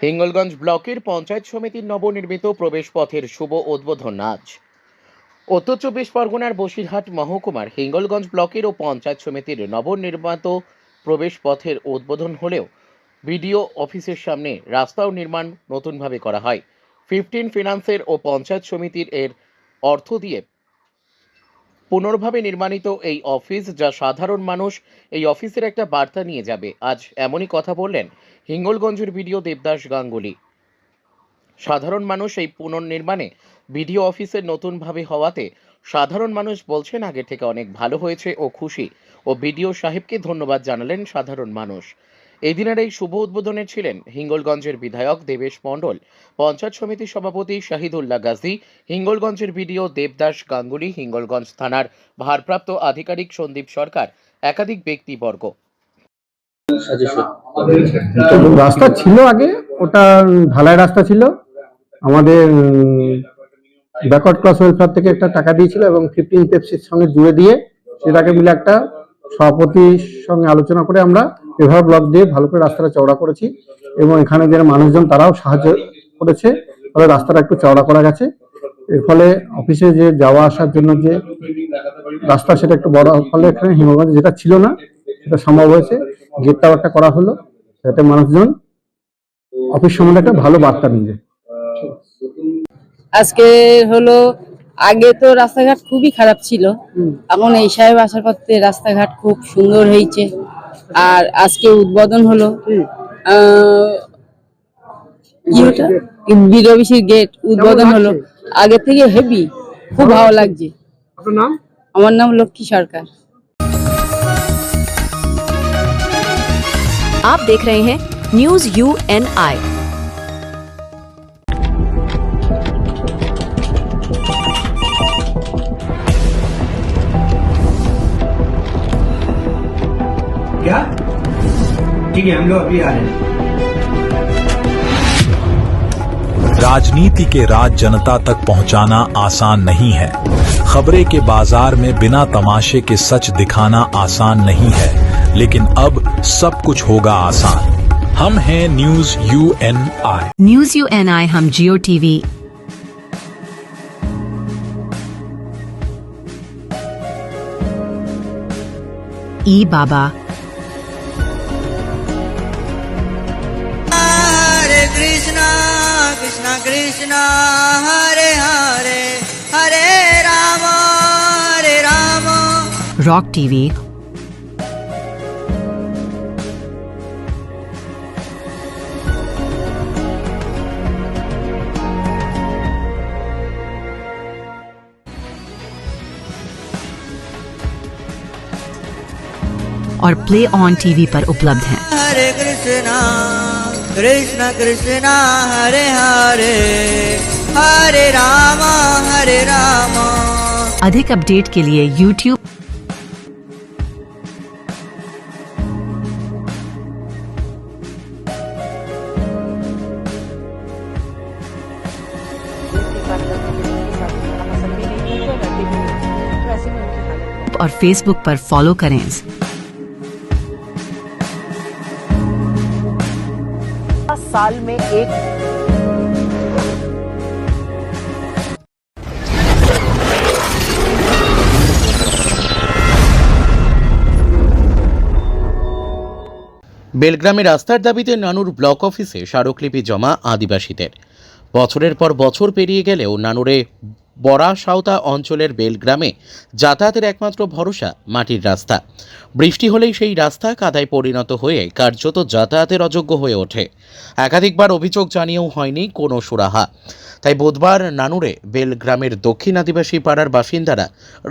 হিঙ্গলগঞ্জ ব্লকের পঞ্চায়েত সমিতির নবনির্মিত প্রবেশপথের শুভ উদ্বোধন আজ। উত্তর চব্বিশ পরগনার বসিরহাট মহকুমার হিঙ্গলগঞ্জ ব্লকের ও পঞ্চায়েত সমিতির নবনির্মিত প্রবেশপথের উদ্বোধন হলেও বিডিও অফিসের সামনে রাস্তাও নির্মাণ নতুনভাবে করা হয়। 15 ফিনান্সের ও পঞ্চায়েত সমিতির এর অর্থ দিয়ে পুনর্ভাবে নির্মাণিত এই অফিস, যা সাধারণ মানুষ এই অফিসের একটা বার্তা নিয়ে যাবে। আজ এমনই কথা বললেন হিঙ্গলগঞ্জের বিডিও দেবদাস গাঙ্গুলি। সাধারণ মানুষ এই পুনর্নির্মাণে বিডিও অফিসের নতুনভাবে হওয়াতে সাধারণ মানুষ বলছেন আগে থেকে অনেক ভালো হয়েছে ও খুশি, ও বিডিও সাহেবকে ধন্যবাদ জানালেন সাধারণ মানুষ। এই দিনের এই শুভ উদ্বোধনে ছিলেন হিঙ্গলগঞ্জের বিধায়ক দেবেশ মণ্ডল, পঞ্চায়েত সমিতির সভাপতি শাহিদুল্লাহ গাজী, হিঙ্গলগঞ্জের বিডিও দেবদাস গাঙ্গুলি, হিঙ্গলগঞ্জ থানার ভারপ্রাপ্ত আধিকারিক সন্দীপ সরকার, একাধিক ব্যক্তিবর্গ। রাস্তা ছিল আগে, ওটা ঢালাই রাস্তা ছিল। আমাদের ব্যাকওয়ার্ড ক্লাস ওয়েলফেয়ার থেকে একটা টাকা দিয়েছিল এবং 15 পেপসির সঙ্গে জুড়ে দিয়ে সেটাকে মিলে একটা সভাপতির সঙ্গে আলোচনা করে আমরা এভাবে ব্লক দিয়ে ভালো করে রাস্তাটা চওড়া করেছি এবং এখানে যারা মানুষজন তারাও সাহায্য করেছে, ফলে রাস্তাটা একটু চওড়া করা গেছে। এর ফলে অফিসে যে যাওয়া আসার জন্য যে রাস্তা সেটা একটু বড়, ফলে এখানে হিঙ্গলগঞ্জে যেটা ছিল না সেটা সম্ভব হয়েছে। গেটটাও একটা করা হলো যাতে মানুষজন অফিস সম্বন্ধে একটা ভালো বার্তা নিয়ে যায়। আজকে হলো, আগে তো রাস্তাঘাট খুবই খারাপ ছিল, এখন এই সাহেব আসার পর থেকে রাস্তাঘাট খুব সুন্দর হয়েছে। আর আজকে উদ্বোধন হলো বিডিওর গেট উদ্বোধন হলো, আগে থেকে হেভি, খুব ভালো লাগছে। আমার নাম লক্ষ্মী সরকার। आप देख रहे हैं न्यूज UNI। क्या? ठीक है, हम लोग अभी आ रहे हैं। राजनीति के राज जनता तक पहुंचाना आसान नहीं है। खबरें के बाजार में बिना तमाशे के सच दिखाना आसान नहीं है, लेकिन अब सब कुछ होगा आसान। हम हैं न्यूज UNI। न्यूज UNI हम जियो टीवी, ई बाबा, हरे कृष्णा कृष्णा कृष्णा हरे हरे हरे राम रॉक टीवी, और प्ले ऑन टीवी पर उपलब्ध हैं। हरे कृष्णा कृष्णा कृष्णा हरे हरे हरे राम अधिक अपडेट के लिए YouTube और Facebook पर फॉलो करें। साल में एक বেলগ্রামে রাস্তার দাবিতে নানুর ব্লক অফিসে স্মারকলিপি জমা আদিবাসীদের। বছরের পর বছর পেরিয়ে গেলেও নানুরে বড়া সাঁওতা অঞ্চলের বেলগ্রামে যাতায়াতের একমাত্র ভরসা মাটির রাস্তা। বৃষ্টি হলেই সেই রাস্তা কাদায় পরিণত হয়ে কার্যত যাতায়াতের অযোগ্য হয়ে ওঠে। একাধিকবার অভিযোগ জানিয়েও হয়নি কোনো সুরাহা। তাই বুধবার নানুরে বেলগ্রামের দক্ষিণ আদিবাসী পাড়ার বাসিন্দারা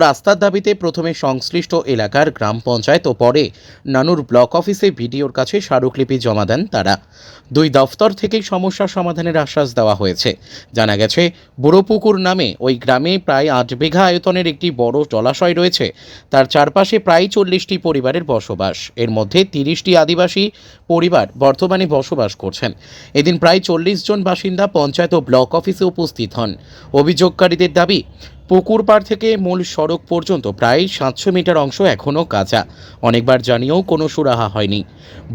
রাস্তার দাবিতে প্রথমে সংশ্লিষ্ট এলাকার গ্রাম পঞ্চায়েত ও পরে নানুর ব্লক অফিসে ভিডিওর কাছে স্মারকলিপি জমা দেন তারা। দুই দফতর থেকেই সমস্যা সমাধানের আশ্বাস দেওয়া হয়েছে। জানা গেছে, বুড়োপুকুর নামে ওই গ্রামে প্রায় 8 বিঘা আয়তনের একটি বড় জলাশয় রয়েছে। তার চারপাশে প্রায় 40টি পরিবারের বসবাস। এর মধ্যে 30টি আদিবাসী পরিবার বর্তমানে বসবাস করছেন। এদিন প্রায় 40 জন বাসিন্দা পঞ্চায়েত ও ব্লক অফিসে উপস্থিত হন। অভিযোগকারীদের দাবি, পুকুর পাড় থেকে মূল সড়ক পর্যন্ত প্রায় 700 মিটার অংশ এখনও কাঁচা। অনেকবার জানিয়েও কোনো সুরাহা হয়নি।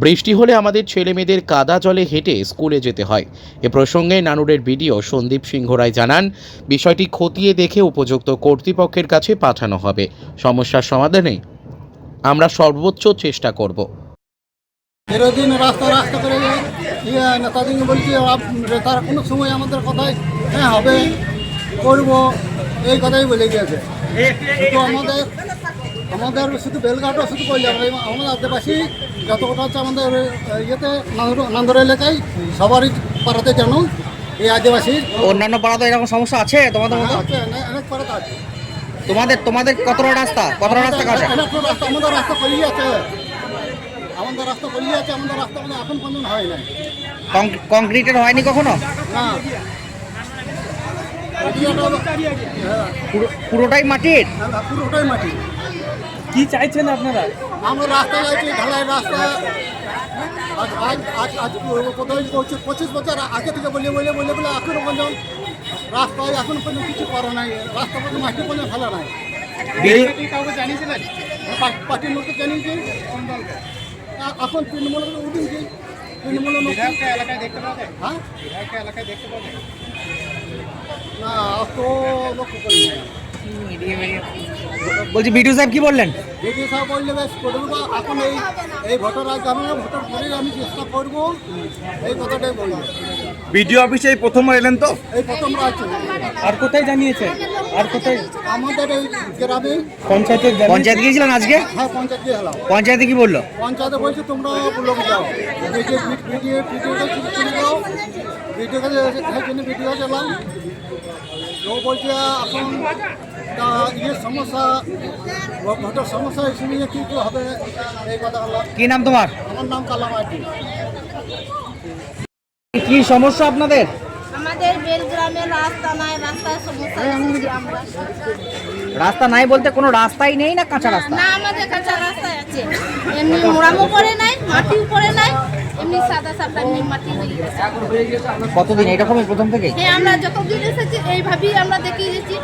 বৃষ্টি হলে আমাদের ছেলেমেয়েদের কাদা জলে হেঁটে স্কুলে যেতে হয়। এ প্রসঙ্গে নানুরের বিডিও সন্দীপ সিংহ রায় জানান, বিষয়টি খতিয়ে দেখে উপযুক্ত কর্তৃপক্ষের কাছে পাঠানো হবে। সমস্যার সমাধানে আমরা সর্বোচ্চ চেষ্টা করব। এরদিন রাস্তা রাস্তা করে নেতাজিকে বলছি, তারা কোনো সময় আমাদের কথায় হ্যাঁ হবে করব এই কথাই বলে গিয়েছে। শুধু আমাদের শুধু বেলঘাটও শুধু বলছি, আমাদের আদিবাসী যত কথা হচ্ছে আমাদের ইয়েতে নান্দর এলাকায় সবারই পাড়াতে জানো এই আদিবাসী। অন্যান্য পাড়াতে এরকম সমস্যা আছে তোমাদের মতো? আছে, অনেক পাড়াতে আছে। তোমাদের কতটা রাস্তা কাটে? আমাদের রাস্তা করিয়ে আছে, আমাদের রাস্তা এখন পর্যন্ত হয় নাই। কংক্রিটের হয়নি কখনো? না, পুরোটাই মাটির? পুরোটাই মাটি। কি চাইছেন আপনারা? আমরা রাস্তা যাচ্ছি, ঢালাই রাস্তা। আজ কোথায় 25 বছর আগে থেকে বলে এখন পর্যন্ত রাস্তায় এখন পর্যন্ত কিছু করা নাই। রাস্তা পর্যন্ত মাটি পর্যন্ত ফেলা নাই। কাউকে জানিয়েছিলেন? পার্টির লোককে জানিয়েছি। এখন তৃণমূল উঠিয়েছি। তৃণমূল এলাকায় দেখতে পাওয়া যায়? হ্যাঁ, এলাকায় দেখতে পাওয়া যায় না, অত লক্ষ্য করি না। বলছি বিডিও সাহেব কি বললেন? বিডিও সাহেব বললে বেশ করবো, এখন এই ভোটার আগে আমি ভোটার পরেই আমি চেষ্টা করবো, এই কথাটাই বলবো। বিডিও অফিসে এই প্রথম এলেন তো? এই প্রথম আছে। আর কোথায় জানিয়েছে? আর কোথায়? আমাদের এই গ্রামে পঞ্চায়েত গিয়েছিলেন আজকে? হ্যাঁ, পঞ্চায়েত দিয়ে এলাম। পঞ্চায়েতে কি বললো? পঞ্চায়েতে বলছে তোমরা লোক যাও, ভিডিও চলে যাও। ভিডিও কাছে এলাম, ও বলছে এখন তা সমস্যা ভোটের সমস্যা এসে নিয়ে কী হবে এই কথা হলো। কি নাম তোমার? আমার নাম কালাম আটি। কি সমস্যা আপনাদের? আমাদের বেলগ্রামে রাস্তা নাই, রাস্তার সমস্যা আমরা। রাস্তা নাই বলতে কোনো রাস্তাই নেই না কাঁচা রাস্তা? না, আমাদের কাঁচা রাস্তায় আছে, এমনি মোড়ামো করে নাই, মাটি উপরে নাই, এমনি সাদা সাদা এমনি মাটি হয়ে গেছে। কতদিন এরকমই প্রথম থেকে? হ্যাঁ, আমরা যতদিন এসেছি এইভাবেই আমরা দেখিয়েছি।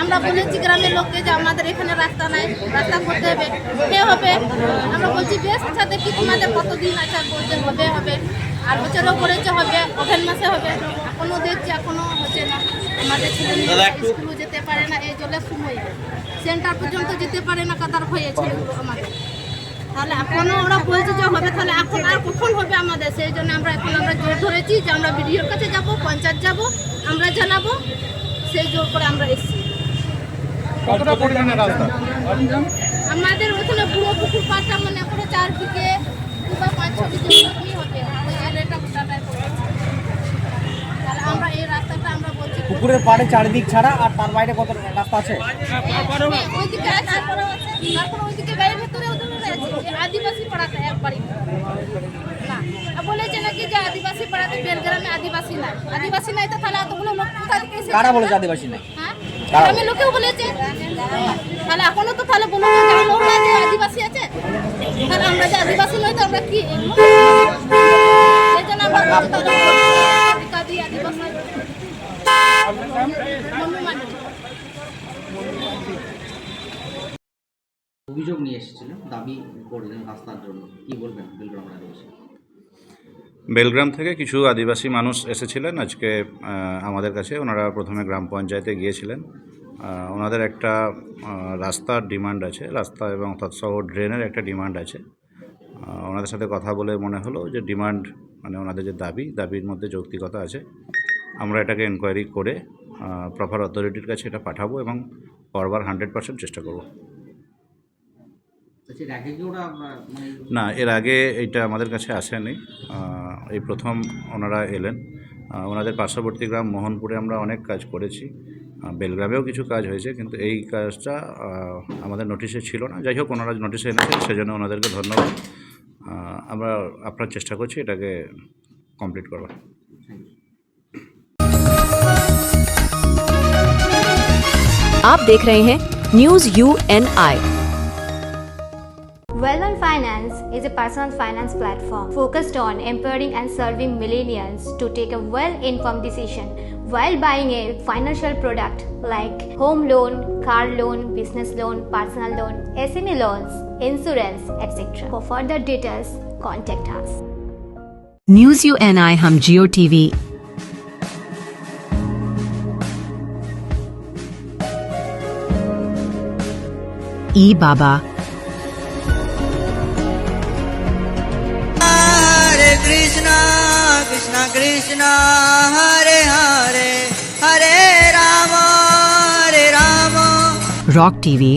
আমরা বলেছি গ্রামের লোককে যে আমাদের এখানে রাস্তা নাই, রাস্তা করতে হবে, হে হবে। আমরা বলছি বেশ আচ্ছা, দেখি তোমাদের কতদিন আচ্ছা বলছে হবে। আর বছরও করেছে হবে, ওভেন মাসে হবে, এখনও দেখছি এখনও হচ্ছে না। আমাদের ছেলেমেয়েরা স্কুলও যেতে পারে না, এই জলের সময় সেন্টার পর্যন্ত যেতে পারে না, কাদার হয়ে ছেলেগুলো আমাদের। তাহলে এখনও ওরা বলছে যে হবে, তাহলে এখন আর কখন হবে আমাদের? সেই জন্য আমরা জোর ধরেছি যে আমরা বিডিওর কাছে যাব, পঞ্চায়েত যাব, আমরা জানাবো, সেই জোর করে আমরা এসেছি। কতটা পরিমাণে রাস্তা? আমাদের ওখানে পুরো পুকুর পাড়টা মনে করে 4 দিকে বা 5-6 দিকে হবে, ওই এরিয়াটা গোটাটাই পড়েছে। তাহলে আমরা এই রাস্তাটা আমরা বলছি পুকুরের পাড়ে চারিদিক ছাড়া আর তার বাইরে কত রাস্তা আছে? ওইদিকে আছে, তারপরে ওইদিকে বাড়ির ভেতরে ওদের আছে যে আদিবাসী পাড়াতে একবারই না। বলেছে নাকি যে আদিবাসী পাড়াতে বেলগ্রামে আদিবাসী নাই, তো তাহলে এতগুলো লোক কোথা থেকে এসেছে? কারা বলেছে আদিবাসী নাই? হ্যাঁ, গ্রামের লোকেও বলেছে। তাহলে এখনো তো তাহলে বলুন না যে আদিবাসী আছে, তাহলে আমরা যে আদিবাসী নই তো আমরা কি? সেই জন্য আমরা আদিবাসী অভিযোগ নিয়ে এসেছিলেন, দাবি করলেন রাস্তার জন্য, কি বলবেন বেলগ্রামের আদিবাসী? বেলগ্রাম থেকে কিছু আদিবাসী মানুষ এসেছিলেন আজকে আমাদের কাছে। ওনারা প্রথমে গ্রাম পঞ্চায়েতে গিয়েছিলেন। ওনাদের একটা রাস্তার ডিমান্ড আছে, রাস্তা এবং তৎসহ ড্রেনের একটা ডিমান্ড আছে। ওনাদের সাথে কথা বলে মনে হলো যে ডিমান্ড মানে ওনাদের যে দাবির মধ্যে যৌক্তিকতা আছে। আমরা এটাকে এনকোয়ারি করে প্রপার অথরিটির কাছে এটা পাঠাবো এবং করবার 100% চেষ্টা করব। না, এর আগে এইটা আমাদের কাছে আসেনি, এই প্রথম ওনারা এলেন। ওনাদের পার্শ্ববর্তী গ্রাম মোহনপুরে আমরা অনেক কাজ করেছি, বেলগ্রামেও কিছু কাজ হয়েছে, কিন্তু এই কাজটা আমাদের নোটিশে ছিল না। যাই হোক, ওনারা নোটিশে এনেছেন, সেজন্য ওনাদেরকে ধন্যবাদ। আমরা আপনার চেষ্টা করছি এটাকে কমপ্লিট করবার। आप देख रहे हैं news UNI। Well-On Finance is a personal finance platform focused on empowering and serving millennials to take a well-informed decision while buying a financial product like home loan, car loan, business loan, personal loan, SME loans, insurance, etc. For further details, contact us. News UNI हम Jio TV ई बाबा Hare Krishna, Krishna Krishna, Hare Hare, Hare Rama, Hare Rama. Rock TV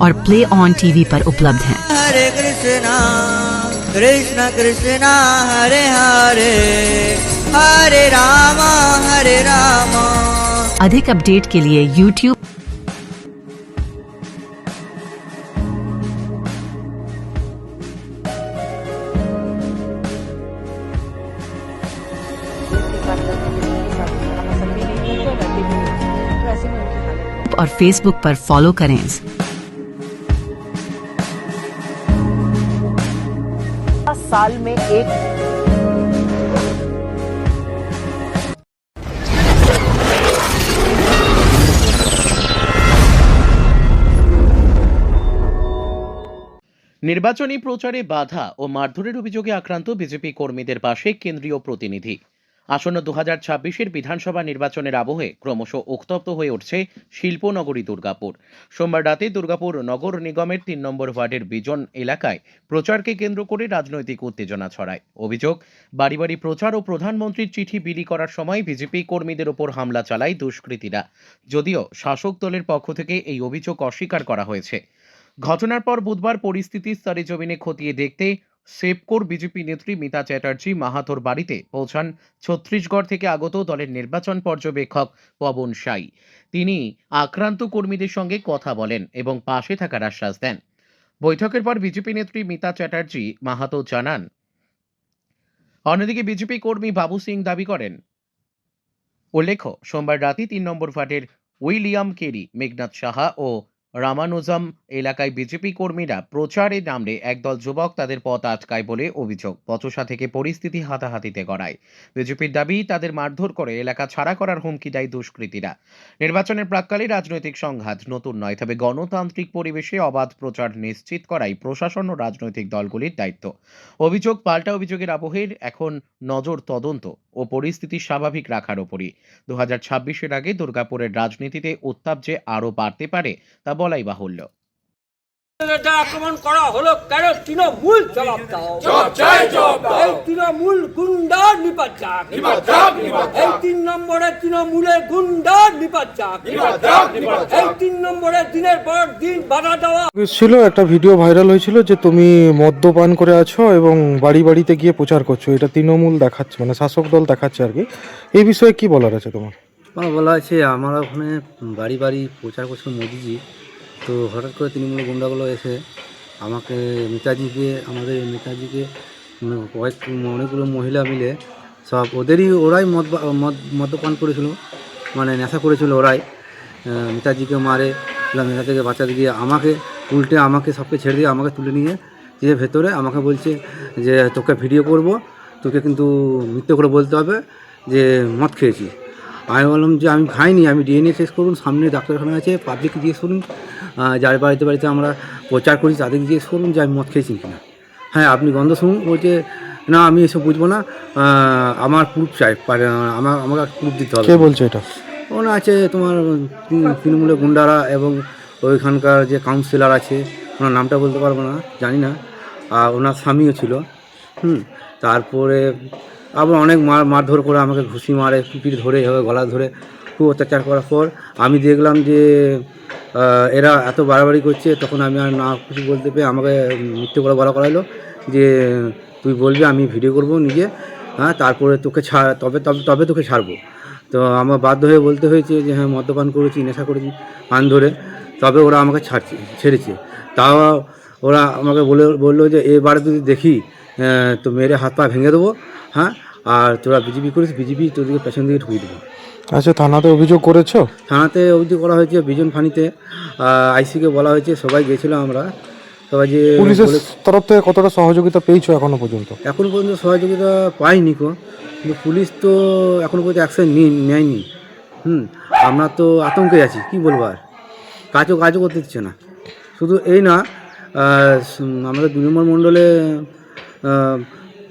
और play on TV पर उपलब्ध हैं। Hare Krishna, Krishna Krishna, Hare Hare, Hare Rama, Hare Rama. अधिक update के लिए YouTube और Facebook पर फॉलो करें। साल में एक নির্বাচনী প্রচারে বাধা ও মারধরের অভিযোগে আক্রান্ত বিজেপি কর্মীদের পাশে কেন্দ্রীয় প্রতিনিধি। আসন্ন 2026-এর বিধানসভা নির্বাচনের আবহে ক্রমশ উত্তপ্ত হয়ে উঠছে শিল্পনগরী দুর্গাপুর। সোমবার রাতে দুর্গাপুর নগর নিগমের 3 নম্বর ওয়ার্ডের বিজন এলাকায় প্রচারকে কেন্দ্র করে রাজনৈতিক উত্তেজনা ছড়ায়। অভিযোগ, বাড়ি বাড়ি প্রচার ও প্রধানমন্ত্রীর চিঠি বিলি করার সময় বিজেপি কর্মীদের ওপর হামলা চালায় দুষ্কৃতীরা। যদিও শাসক দলের পক্ষ থেকে এই অভিযোগ অস্বীকার করা হয়েছে। ঘটনার পর বুধবার পরিস্থিতি সরেজমিনে খতিয়ে দেখতে সেবকোর বিজেপি নেত্রী মিতা চ্যাটার্জি মাহাতোর বাড়িতে পৌঁছান ছত্তিশগড় থেকে আগত দলের নির্বাচন পর্যবেক্ষক পবন সাই। তিনি আক্রান্ত কর্মীদের সঙ্গে কথা বলেন এবং পাশে থাকার আশ্বাস দেন। বৈঠকের পর বিজেপি নেত্রী মিতা চ্যাটার্জি মাহাতো জানান। অন্যদিকে বিজেপি কর্মী বাবু সিং দাবি করেন, উল্লেখ্য, সোমবার রাতে 3 নম্বর ওয়ার্ডের উইলিয়াম কেরি, মেঘনাথ সাহা ও রামানুজম এলাকায় বিজেপি কর্মীরা প্রচারে নামলে একদল যুবক তাদের পথ আটকায় বলে অভিযোগ। বচসা থেকে পরিস্থিতি হাতাহাতিতে গড়ায়। বিজেপির দাবি, তাদের মারধর করে এলাকা ছাড়া করার হুমকি দেয় দুষ্কৃতীরা। নির্বাচনের প্রাক্কালে রাজনৈতিক সংঘাত নতুন নয়, তবে গণতান্ত্রিক পরিবেশে অবাধ প্রচার নিশ্চিত করাই প্রশাসন ও রাজনৈতিক দলগুলির দায়িত্ব। অভিযোগ পাল্টা অভিযোগের আবহে এখন নজর তদন্ত ও পরিস্থিতি স্বাভাবিক রাখার ওপরই। 2026-এর আগে দুর্গাপুরের রাজনীতিতে উত্তাপ যে আরও বাড়তে পারে তা বলাই বাহুল্য। আক্রমণ করা হলো কেন? তৃণমূল জবাব দাও। এই তৃণমূল গুন্ডা নিপাত যাক। এই 3 নম্বরে তৃণমূলের গুন্ডা নিপাত যাক। এই 3 নম্বরে দিনের পর দিন বাধা দেওয়া ছিল। একটা ভিডিও ভাইরাল হয়েছিল যে তুমি মদ্যপান করে আছো এবং বাড়ি বাড়িতে গিয়ে প্রচার করছো, এটা তৃণমূল দেখাচ্ছে, মানে শাসক দল দেখাচ্ছে আর কি। এই বিষয়ে কি বলার আছে তোমার? আমার বলা আছে, আমরা ওখানে বাড়ি বাড়ি প্রচার করছিল মোদিজি, তো হঠাৎ করে তৃণমূল গুন্ডাগুলো এসে আমাকে আমাদের নেতাজিকে অনেকগুলো মহিলা মিলে সব ওরাই মদ্যপান করেছিল, মানে নেশা করেছিল ওরাই। নেতাজিকে মারে, নেতা থেকে বাঁচাতে গিয়ে আমাকে সবকে ছেড়ে দিয়ে আমাকে তুলে নিয়ে যে ভেতরে আমাকে বলছে যে তোকে ভিডিও করব, তোকে কিন্তু মিথ্যে করে বলতে হবে যে মদ খেয়েছি। আমি বললাম যে আমি খাইনি, আমি ডিএনএ টেস্ট করুন, সামনে ডাক্তারখানা আছে, পাবলিককে জিজ্ঞেস করুন, যার বাড়িতে বাড়িতে আমরা প্রচার করি তাদেরকে জিজ্ঞেস করুন যে আমি মদ খেয়েছি কিনা। হ্যাঁ, আপনি গন্ধ শুনুন। বলছে না, আমি এসব বুঝবো না, আমার প্রুফ চাই, আমাকে প্রুফ দিতে হবে। কে বলছে এটা? ওনা আছে তোমার তৃণমূলের গুন্ডারা এবং ওইখানকার যে কাউন্সিলর আছে, ওনার নামটা বলতে পারবো না, জানি না, আর ওনার স্বামীও ছিল। তারপরে আবার অনেক মারধর করে আমাকে ঘুষি মারে, পিঠ ধরে, এভাবে গলা ধরে খুব অত্যাচার করার পর আমি দেখলাম যে এরা এত বাড়াবাড়ি করছে, তখন আমি আর না কিছু বলতে পেয়ে আমাকে মিথ্যে করে বলা করাইলো যে তুই বলবি, আমি ভিডিও করব নিজে, হ্যাঁ, তারপরে তোকে তবে তোকে ছাড়বো। তো আমার বাধ্য হয়ে বলতে হয়েছে যে হ্যাঁ, মদ্যপান করেছি, নেশা করেছি, পান ধরে, তবে ওরা আমাকে ছেড়েছে। তাও ওরা আমাকে বললো যে এবারে যদি দেখি তো মেরে হাত পা ভেঙে দেবো, হ্যাঁ, আর তোরা বিজেপি করিস, বিজেপি তোদেরকে পেছন দিকে ঢুকিয়ে দেবো। আচ্ছা, থানাতে অভিযোগ করেছো? থানাতে অভিযোগ করা হয়েছে বিজন ফাঁড়িতে, আইসিকে বলা হয়েছে, সবাই গেছিলাম আমরা, সবাই যে পুলিশের তরফ থেকে কতটা সহযোগিতা পেয়েছো এখনো পর্যন্ত? এখনো পর্যন্ত সহযোগিতা পাইনি কো, কিন্তু পুলিশ তো এখনো পর্যন্ত অ্যাকশন নেয়নি। আমরা তো আতঙ্কে আছি, কি বলবো, আর কাজও করতে দিচ্ছে না। শুধু এই না, আমাদের 2 নম্বর মণ্ডলে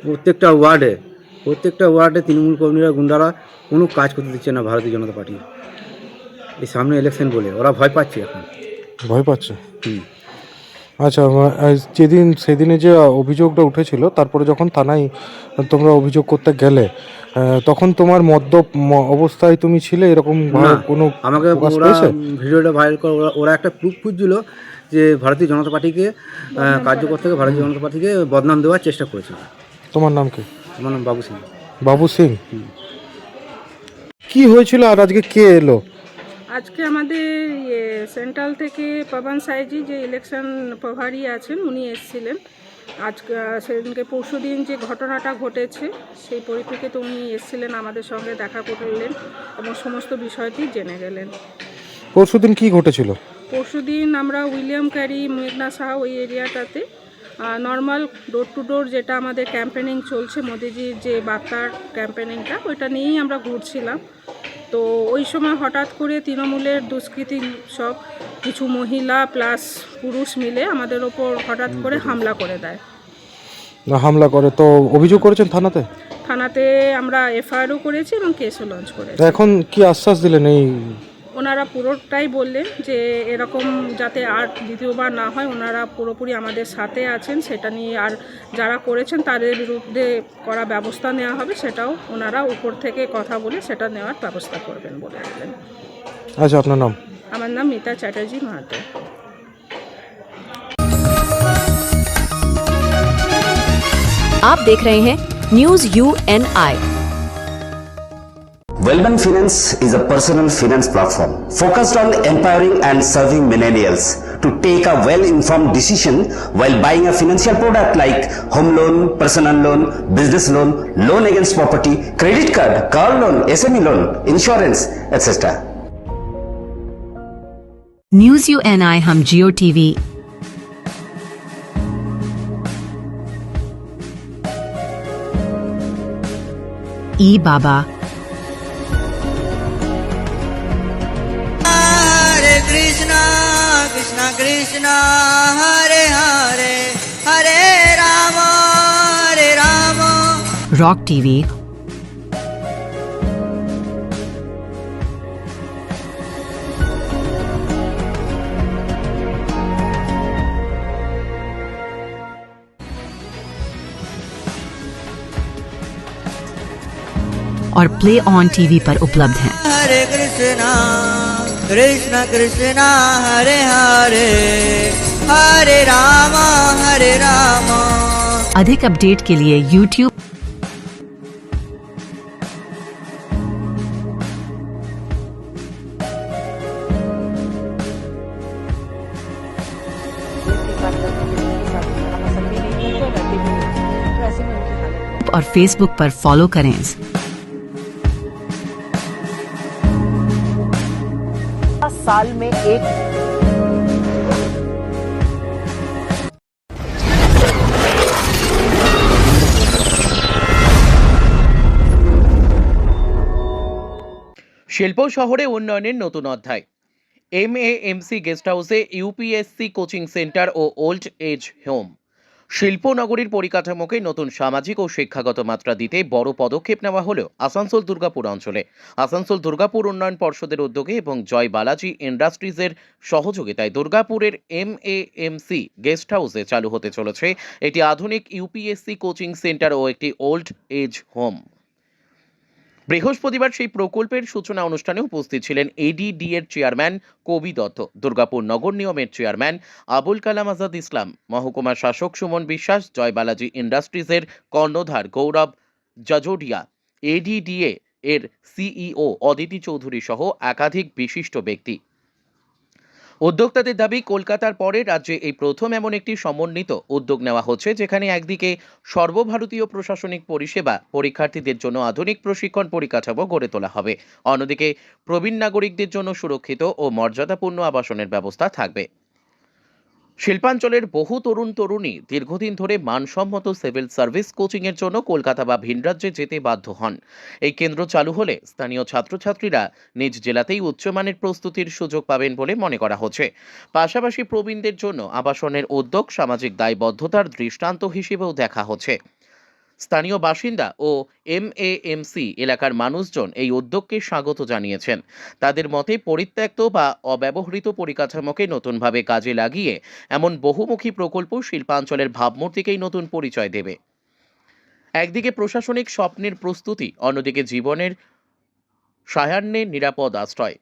প্রত্যেকটা ওয়ার্ডে তৃণমূল কর্মীরা, গুন্ডারা কোনো কাজ করতে দিচ্ছে না ভারতীয় জনতা পার্টির। এই সামনে ইলেকশন বলে ওরা ভয় পাচ্ছে, এখন ভয় পাচ্ছে। আচ্ছা, সেদিনে যে অভিযোগটা উঠেছিল, তারপরে যখন থানায় তোমরা অভিযোগ করতে গেলে, তখন তোমার মদ্যপ অবস্থায় তুমি ছিলে, এরকম কোনো আমাকে ওরা ভিডিওটা ভাইরাল করে ওরা একটা প্রুফ খুঁজছিল যে ভারতীয় জনতা পার্টিকে, কার্যকর্তাকে ভারতীয় জনতা পার্টিকে বদনাম দেওয়ার চেষ্টা করেছিল। তোমার নাম কি? আমার নাম বাবু সিং। বাবু সিং, কি হয়েছিল আর আজকে কে এলো? আজকে আমাদের সেন্ট্রাল থেকে পবন সাইজি, যে ইলেকশন প্রভারী আছেন, উনি এসেছিলেন। আজকে সেদিনকে পরশুদিন যে ঘটনাটা ঘটেছে সেই পরিপ্রেক্ষিতে উনি এসেছিলেন, আমাদের সঙ্গে দেখা করলেন এবং সমস্ত বিষয়টি জেনে গেলেন। পরশুদিন কি ঘটেছিল? পরশুদিন আমরা উইলিয়াম ক্যারি, মেঘনা সাহা ওই এরিয়াটাতে নর্মাল ডোর টু ডোর যেটা আমাদের ক্যাম্পেনিং চলছে, মোদিজির যে বার্তার ক্যাম্পেনিংটা, ওইটা নিয়েই আমরা ঘুরছিলাম। তো ওই সময় হঠাৎ করে তৃণমূলের দুষ্কৃতী সব কিছু মহিলা প্লাস পুরুষ মিলে আমাদের ওপর হঠাৎ করে হামলা করে দেয়। হামলা করে তো অভিযোগ করেছেন থানাতে? থানাতে আমরা এফআইআরও করেছি এবং কেসও লঞ্চ করেছি। এখন কি আশ্বাস দিলেন? এই ওনারা পুরোটাই বললেন যে এরকম যাতে আর দ্বিতীয়বার না হয়, ওনারা পুরোপুরি আমাদের সাথে আছেন, সেটা নিয়ে আর যারা করেছেন তাদের বিরুদ্ধে করা ব্যবস্থা নেওয়া হবে, সেটাও ওনারা উপর থেকে কথা বলে সেটা নেওয়ার ব্যবস্থা করবেন বলে বললেন। আচ্ছা, আপনার নাম? আমার নাম মিতা চ্যাটার্জি মাহাতো। आप देख रहे हैं news UNI। Wellman Finance is a personal finance platform focused on empowering and serving millennials to take a well-informed decision while buying a financial product like home loan, personal loan, business loan, loan against property, credit card, car loan, SME loan, insurance, etc. News UNI हम जियो TV, ई बाबा, हरे Krishna Krishna Krishna Hare Hare Hare Ram rock TV, और play on TV पर उपलब्ध हैं। हरे कृष्णा कृष्णा कृष्णा हरे हरे हरे राम अधिक update के लिए YouTube और Facebook पर फॉलो करें। साल में एक শিল্প শহরে উন্নয়নের নতুন অধ্যায়। MAMC গেস্ট হাউসে UPSC কোচিং সেন্টার ও ওল্ড এজ হোম। শিল্পনগরীর পরিকাঠামোকে নতুন সামাজিক ও শিক্ষাগত মাত্রা দিতে বড় পদক্ষেপ নেওয়া হলো আসানসোল দুর্গাপুর অঞ্চলে। আসানসোল দুর্গাপুর উন্নয়ন পর্ষদের উদ্যোগে এবং জয় বালাজি ইন্ডাস্ট্রিজের সহযোগিতায় দুর্গাপুরের MAMC গেস্ট হাউসে চালু হতে চলেছে একটি আধুনিক UPSC কোচিং সেন্টার ও একটি ওল্ড এজ হোম। বৃহস্পতিবার সেই প্রকল্পের সূচনা অনুষ্ঠানে উপস্থিত ছিলেন ADD এর চেয়ারম্যান কবি দত্ত, দুর্গাপুর নগর নিগমের চেয়ারম্যান আবুল কালাম আজাদ ইসলাম, মহকুমা শাসক সুমন বিশ্বাস, জয় বালাজি ইন্ডাস্ট্রিজের কর্ণধার গৌরব জাজোডিয়া, ADD এর CEO অদিতি চৌধুরী সহ একাধিক বিশিষ্ট ব্যক্তি। উদ্যোক্তাদের দাবি, কলকাতার পরে রাজ্যে এই প্রথম এমন একটি সমন্বিত উদ্যোগ নেওয়া হচ্ছে, যেখানে একদিকে সর্বভারতীয় প্রশাসনিক পরিষেবা, পরীক্ষার্থীদের জন্য আধুনিক প্রশিক্ষণ পরিকাঠামো গড়ে তোলা হবে, অন্যদিকে প্রবীণ নাগরিকদের জন্য সুরক্ষিত ও মর্যাদাপূর্ণ আবাসনের ব্যবস্থা থাকবে। শিল্পাঞ্চলের বহু তরুণ তরুণী দীর্ঘদিন ধরে মানসম্মত সিভিল সার্ভিস কোচিংয়ের জন্য কলকাতা বা ভিন রাজ্যে যেতে বাধ্য হন। এই কেন্দ্র চালু হলে স্থানীয় ছাত্রছাত্রীরা নিজ জেলাতেই উচ্চমানের প্রস্তুতির সুযোগ পাবেন বলে মনে করা হচ্ছে। পাশাপাশি প্রবীণদের জন্য আবাসনের উদ্যোগ সামাজিক দায়বদ্ধতার দৃষ্টান্ত হিসেবেও দেখা হচ্ছে। স্থানীয় বাসিন্দা ও এমএএমসি এলাকার মানুষজন এই উদ্যোগকে স্বাগত জানিয়েছেন। তাদের মতে পরিত্যক্ত বা অব্যবহৃত পরিকাঠামোকে নতুনভাবে কাজে লাগিয়ে এমন বহুমুখী প্রকল্প শিল্পাঞ্চলের ভাবমূর্তিকেই নতুন পরিচয় দেবে। একদিকে প্রশাসনিক স্বপ্নের প্রস্তুতি, অন্যদিকে জীবনের সায়ান্নে নিরাপদ আশ্রয়,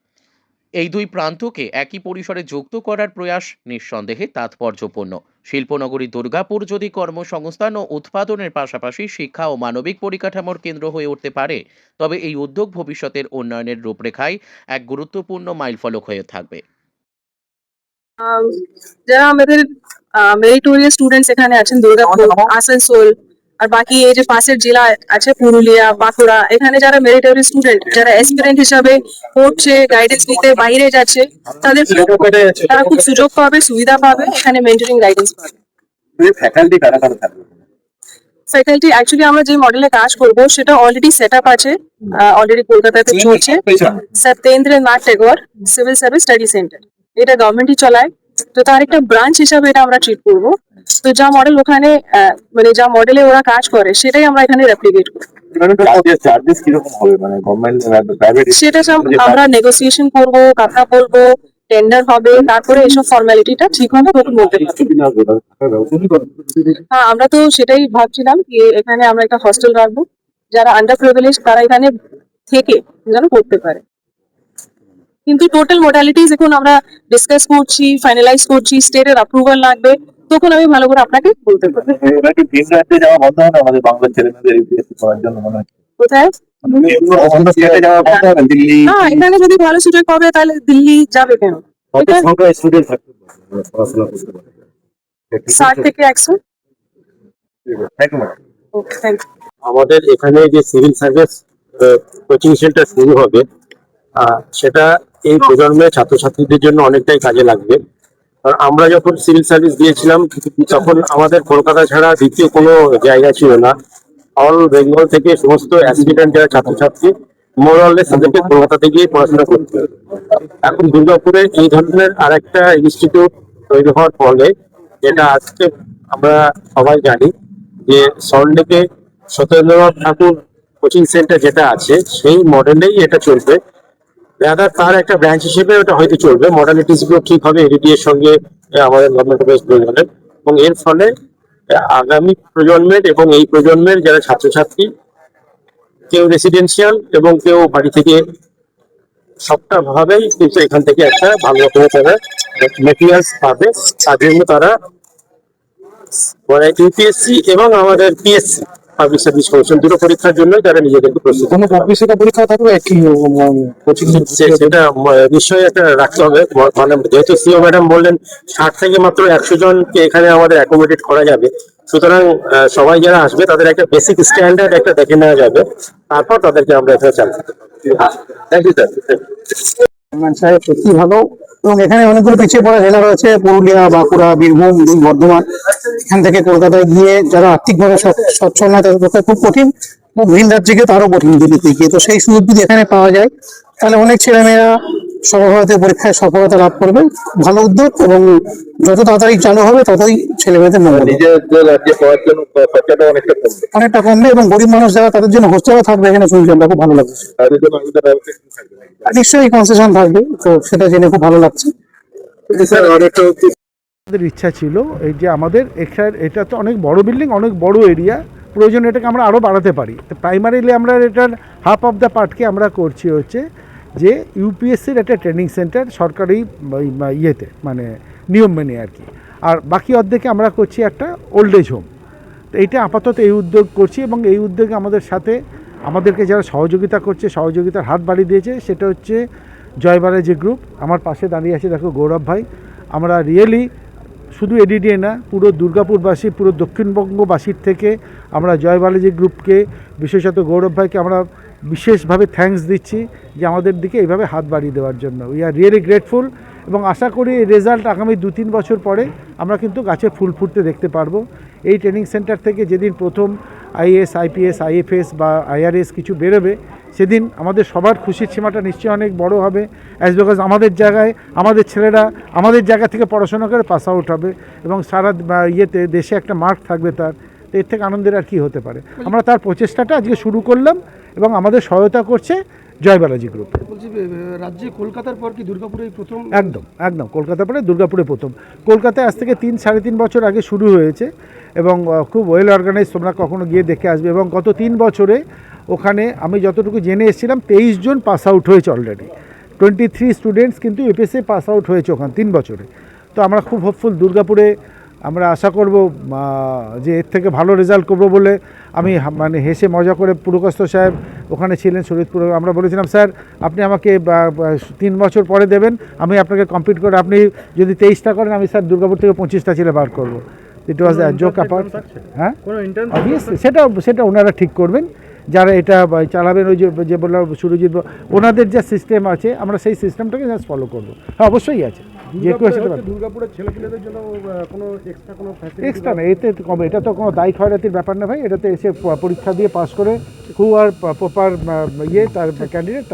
এই দুই প্রান্তকে একই পরিসরে যুক্ত করার প্রয়াস নিঃসন্দেহে তাৎপর্যপূর্ণ। শিল্পনগরী দুর্গাপুর যদি কর্মসংস্থান ও উৎপাদনের পাশাপাশি শিক্ষা ও মানবিক পরিকাঠামোর কেন্দ্র হয়ে উঠতে পারে, তবে এই উদ্যোগ ভবিষ্যতের উন্নয়নের রূপরেখায় এক গুরুত্বপূর্ণ মাইলফলক হয়ে থাকবে। যারা আমাদের মেরিটোরিয়াস স্টুডেন্টস এখানে আছেন, দুর্গাপুর, আসানসোল আর বাকি এই যে পাশের জেলা আছে পুরুলিয়া, বাঁকুড়া, এখানে যারা মেরিটোরিয়াস স্টুডেন্ট, যারা অ্যাসপিরেন্ট হিসাবে পড়ছে, গাইডেন্স নিতে বাইরে যাচ্ছে, তাদের তারা খুব সুযোগ পাবে, সুবিধা পাবে, এখানে মেন্টরিং গাইডেন্স পাবে। ফ্যাকাল্টি অ্যাকচুয়ালি আমরা যে মডেলে কাজ করব সেটা অলরেডি সেট আপ আছে, অলরেডি কলকাতাতে চলছে। Satyendranath Tagore civil service study centre, এটা গভর্নমেন্টই চালায়, তো তার একটা ব্রাঞ্চ হিসাবে এটা আমরা ট্রিট করবো। তো যা মডেল ওখানে মানে যা মডেলে ওরা কাজ করে সেটাই আমরা এখানে রেপ্লিকেট করবো। সেটা সব আমরা নেগোসিয়েশন করবো, কথা বলবো, টেন্ডার হবে, তারপরে এইসব ফর্মালিটিটা ঠিক হবে তখন বলতে পারবো। হ্যাঁ, আমরা তো সেটাই ভাবছিলাম কি এখানে আমরা একটা হস্টেল রাখবো, যারা আন্ডার প্রিভিলেজ তারা এখানে থেকে যেন করতে পারে। কিন্তু টোটাল মোডালিটিস এখন আমরা ডিসকাস করছি, ফাইনালাইজ করছি, স্টেটের অ্যাপ্রুভাল লাগবে, তখন আমি ভালো করে আপনাকে বলতে পারবো। কোথায়? না, এখানে যদি ভালো সুযোগ পাবে তাহলে দিল্লি যাবে কেন? 60 থেকে 100। আমাদের এখানে যে সিভিল সার্ভিস কোচিং সেন্টার শুরু হবে, সেটা এই প্রজন্মের ছাত্রছাত্রীদের জন্য অনেকটাই কাজে লাগবে। কারণ আমরা যখন সিভিল সার্ভিস দিয়েছিলাম তখন আমাদের কলকাতা ছাড়া দ্বিতীয় কোনো জায়গা ছিল না। অল বেঙ্গল থেকে সমস্ত অ্যাসপিরেন্ট যারা ছাত্রছাত্রী মোরাললেস তাদেরকে কলকাতাতে গিয়ে পড়াশোনা করতে হবে। এখন দুর্গাপুরে এই ধরনের আরেকটা ইনস্টিটিউট তৈরি হওয়ার ফলে, যেটা আজকে আমরা সবাই জানি যে সল্টলেকে সত্যেন্দ্রনাথ ঠাকুর কোচিং সেন্টার যেটা আছে সেই মডেলেই এটা চলবে। রাদার তার একটা ব্রাঞ্চ হিসেবে ওটা হয়তো চলবে, মডালিটিস গুলো ঠিক হবে এডিডি এর সঙ্গে আমাদের গভর্নমেন্ট অফ ওয়েস্ট বেঙ্গলের, এবং এর ফলে আগামী প্রজন্মের এবং এই প্রজন্মের যারা ছাত্রছাত্রী, কেউ রেসিডেন্সিয়াল এবং কেউ বাড়ি থেকে, সবটা ভাবেই কিন্তু এখান থেকে একটা ভালো রকমের তারা মেটেরিয়ালস পাবে। তার জন্য তারা ইউপিএসসি এবং আমাদের পিএসসি পাবলিক সার্ভিস কমিশন দুটো পরীক্ষার জন্য তারা নিজেদেরকে প্রস্তুত। কোনো পাবলিক পরীক্ষা থাকবে সেটা নিশ্চয়ই একটা রাখতে হবে। মানে যেহেতু সিও ম্যাডাম বললেন 60 থেকে মাত্র 100 জনকে এখানে আমাদের অ্যাকোমোডেট করা যাবে, সুতরাং সবাই যারা আসবে তাদের একটা বেসিক স্ট্যান্ডার্ড একটা দেখে নেওয়া যাবে, তারপর তাদেরকে আমরা এখানে চালাতে পারবো। Thank you sir. সত্যি ভালো, এবং এখানে অনেকগুলো পিছিয়ে পড়া জেলা রয়েছে, পুরুলিয়া, বাঁকুড়া, বীরভূম, বর্ধমান। এখান থেকে কলকাতায় গিয়ে যারা আর্থিকভাবে সচ্ছল নয় তাদের পক্ষে খুব কঠিন, ভিন রাজ্যে গিয়ে তারও কঠিন দিল্লিতে গিয়ে। তো সেই সুযোগ যদি এখানে পাওয়া যায় তাহলে অনেক ছেলেমেয়েরা সর্বভারতীয় পরীক্ষায় সফলতা লাভ করবে। ভালো উদ্যোগ, এবং যত তাড়াতাড়ি চালু হবে ততই ছেলেমেয়েদের মঙ্গল। অনেকটা কমবে, এবং গরিব মানুষ যারা তাদের জন্য হোস্টেলও থাকবে এখানে, শুনছি আমরা, খুব ভালো লাগছে। নিশ্চয়ই কনসেশন থাকবে, তো সেটা জেনে খুব ভালো লাগছে। আমাদের ইচ্ছা ছিল এই যে আমাদের এটা তো অনেক বড় বিল্ডিং, অনেক বড় এরিয়া, প্রয়োজন এটাকে আমরা আরও বাড়াতে পারি। তো প্রাইমারিলি আমরা এটার হাফ অফ দ্য পার্টকে আমরা করছি হচ্ছে যে ইউপিএসসির একটা ট্রেনিং সেন্টার সরকারি ইয়েতে, মানে নিয়ম মেনে আর কি, আর বাকি অর্ধেকে আমরা করছি একটা ওল্ড এজ হোম। তো এইটা আপাতত এই উদ্যোগ করছি, এবং এই উদ্যোগে আমাদের সাথে আমাদেরকে যারা সহযোগিতা করছে, সহযোগিতার হাত বাড়িয়ে দিয়েছে, সেটা হচ্ছে জয় বালাজি গ্রুপ। আমার পাশে দাঁড়িয়ে আছে দেখো গৌরব ভাই। আমরা রিয়েলি শুধু এডিডিএ না, পুরো দুর্গাপুরবাসী, পুরো দক্ষিণবঙ্গবাসীর থেকে আমরা জয় বালাজি গ্রুপকে, বিশেষত গৌরব ভাইকে আমরা বিশেষভাবে থ্যাঙ্কস দিচ্ছি যে আমাদের দিকে এইভাবে হাত বাড়িয়ে দেওয়ার জন্য। উই আর রিয়েলি গ্রেটফুল এবং আশা করি এই রেজাল্ট আগামী 2-3 বছর পরে আমরা কিন্তু গাছে ফুল ফুটতে দেখতে পারবো। এই ট্রেনিং সেন্টার থেকে যেদিন প্রথম আইএএস, আইপিএস, আইএফএস বা আইআরএস কিছু বেরোবে, সেদিন আমাদের সবার খুশির সীমাটা নিশ্চয়ই অনেক বড় হবে। অ্যাজ বিকজ আমাদের জায়গায় আমাদের ছেলেরা আমাদের জায়গা থেকে পড়াশোনা করে পাস আউট হবে এবং সারা ইয়েতে দেশে একটা মার্ক থাকবে তার। তো এর থেকে আনন্দের আর কি হতে পারে। আমরা তার প্রচেষ্টাটা আজকে শুরু করলাম এবং আমাদের সহায়তা করছে জয় বালাজি গ্রুপ। বলছি রাজ্যে কলকাতার পর কি দুর্গাপুরে প্রথম? একদম একদম, কলকাতার পরে দুর্গাপুরে প্রথম। কলকাতায় আজ থেকে 3-3.5 বছর আগে শুরু হয়েছে এবং খুব ওয়েল অর্গানাইজ, তোমরা কখনো গিয়ে দেখে আসবে। এবং গত 3 বছরে ওখানে আমি যতটুকু জেনে এসেছিলাম 23 জন পাস আউট হয়েছে অলরেডি। 23 স্টুডেন্টস কিন্তু ইউপিএসসি পাস আউট হয়েছে ওখানে 3 বছরে। তো আমরা খুব হোপফুল দুর্গাপুরে আমরা আশা করব যে এর থেকে ভালো রেজাল্ট করবো বলে। আমি মানে হেসে মজা করে পুরকাস্ত সাহেব ওখানে ছিলেন শরীয়তপুর, আমরা বলেছিলাম স্যার আপনি আমাকে 3 বছর পরে দেবেন, আমি আপনাকে কম্পিট করে, আপনি যদি 23টা করেন আমি স্যার দুর্গাপুর থেকে 25টা ছেলে বার করবো। ইট ওয়াজ আ জোক অ্যাপার্ট। হ্যাঁ, অবভিয়াসলি সেটা ওনারা ঠিক করবেন যারা এটা চালাবেন। ওই যে বললাম সুরজিৎ, ওনাদের যে সিস্টেম আছে আমরা সেই সিস্টেমটাকে জাস্ট ফলো করবো। হ্যাঁ অবশ্যই আছে, যে কেউ আসতে পারে। দুর্গাপুরের ছেলেপিলেদের জন্য কোনো এক্সট্রা না, এতে কবে, এটা তো কোনো দায়ী খয়রাতির ব্যাপার না ভাই। এটাতে এসে পরীক্ষা দিয়ে পাস করে হু আর প্রপার তার ক্যান্ডিডেট।